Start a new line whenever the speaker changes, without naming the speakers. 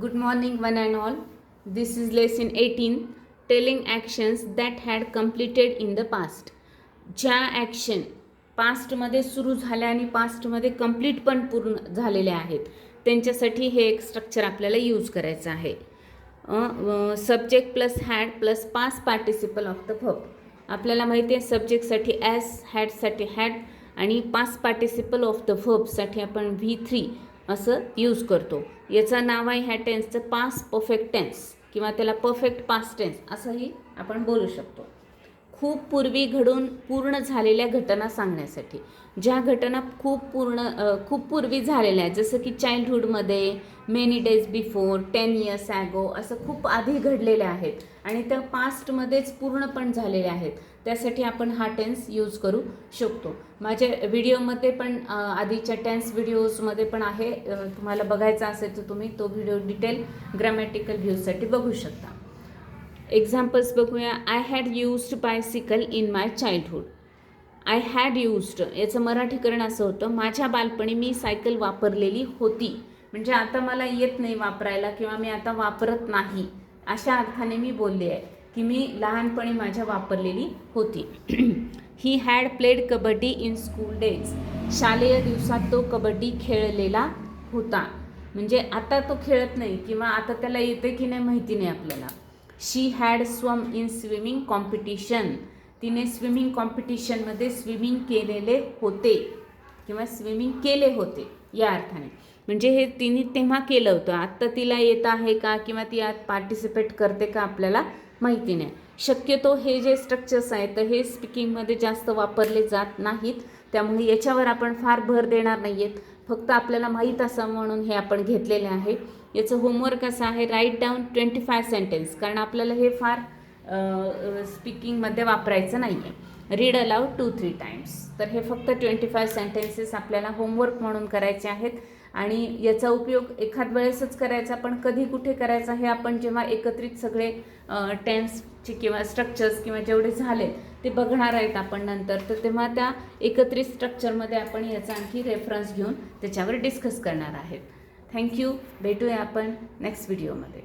Good morning, one and all. This is lesson 18, telling actions that had completed in the past. ज्या action पास्टमध्ये सुरू झाल्या आणि पास्टमध्ये complete पण पूर्ण झालेल्या आहेत त्यांच्यासाठी हे एक स्ट्रक्चर आपल्याला यूज करायचं आहे. Subject plus had plus past participle of the verb. आपल्याला माहिती आहे सब्जेक्टसाठी ॲज, हॅडसाठी हॅड आणि पास्ट पार्टिसिपल ऑफ द व्हर्बसाठी आपण V3 असं यूज करतो. याचं नाव आहे ह्या टेन्सचं पास्ट परफेक्ट टेन्स किंवा त्याला परफेक्ट पास्ट टेन्स असंही आपण बोलू शकतो. खूप पूर्वी घडून पूर्ण झालेल्या घटना सांगण्यासाठी. ज्या घटना खूप पूर्वी झालेल्या आहेत, जसं की चाइल्डहूडमध्ये, many days before, 10 years ago, असं खूप आधी घडलेल्या आहेत आणि त्या पास्टमध्येच पूर्ण पण झालेल्या आहेत. त्यासाठी आपण हा टेन्स यूज करू शकतो. माझ्या व्हिडिओमध्ये पण आधीच्या टेन्स व्हिडिओजमध्ये पण आहे. तुम्हाला बघायचा असेल तर तुम्ही तो व्हिडिओ डिटेल ग्रॅमॅटिकल व्ह्यूजसाठी बघू शकता. एक्झाम्पल्स बघूया. I had used bicycle in my childhood. I had used याचं मराठीकरण असं होतं, माझ्या बालपणी मी सायकल वापरलेली होती. म्हणजे आता मला येत नाही वापरायला किंवा मी आता वापरत नाही, अशा अर्थाने मी बोलले आहे की मी लहानपणी माझ्या वापरलेली होती. He had played kabaddi in school days. शालेय दिवसात तो कबड्डी खेळलेला होता. म्हणजे आता तो खेळत नाही किंवा आता त्याला येते की नाही माहिती नाही आपल्याला. शी हॅड स्वम इन स्विमिंग कॉम्पिटिशन. तिने स्विमिंग कॉम्पिटिशनमध्ये स्विमिंग केलेले होते किंवा स्विमिंग केले होते या अर्थाने. म्हणजे हे तिने तेव्हा केलं होतं. आत्ता तिला येत आहे का किंवा ती यात पार्टिसिपेट करते का आपल्याला माहिती नाही. शक्यतो हे जे स्ट्रक्चर्स आहेत तर हे स्पीकिंगमध्ये जास्त वापरले जात नाहीत, त्यामुळे याच्यावर आपण फार भर देणार नाही आहेत. फक्त आपल्याला माहीत असं म्हणून हे आपण घेतलेले आहे. याचं होमवर्क असं आहे, राईट डाऊन 25 सेंटेन्स, कारण आपल्याला हे फार स्पीकिंगमध्ये वापरायचं नाही आहे. Read aloud 2-3 times. तर हे फक्त 25 सेंटेन्सेस आपल्याला होमवर्क म्हणून करायचे आहेत आणि याचा उपयोग एखाद वेळेसच करायचा, पण कधी कुठे करायचा हे आपण जेव्हा एकत्रित सगळे टेन्सचे किंवा स्ट्रक्चर्स किंवा जेवढे झाले ते बघणार आहेत आपण नंतर, तर तेव्हा त्या एकत्रित स्ट्रक्चरमध्ये आपण याचा आणखी रेफरन्स घेऊन त्याच्यावर डिस्कस करणार आहेत. थँक्यू. भेटूया आपण नेक्स्ट व्हिडिओमध्ये.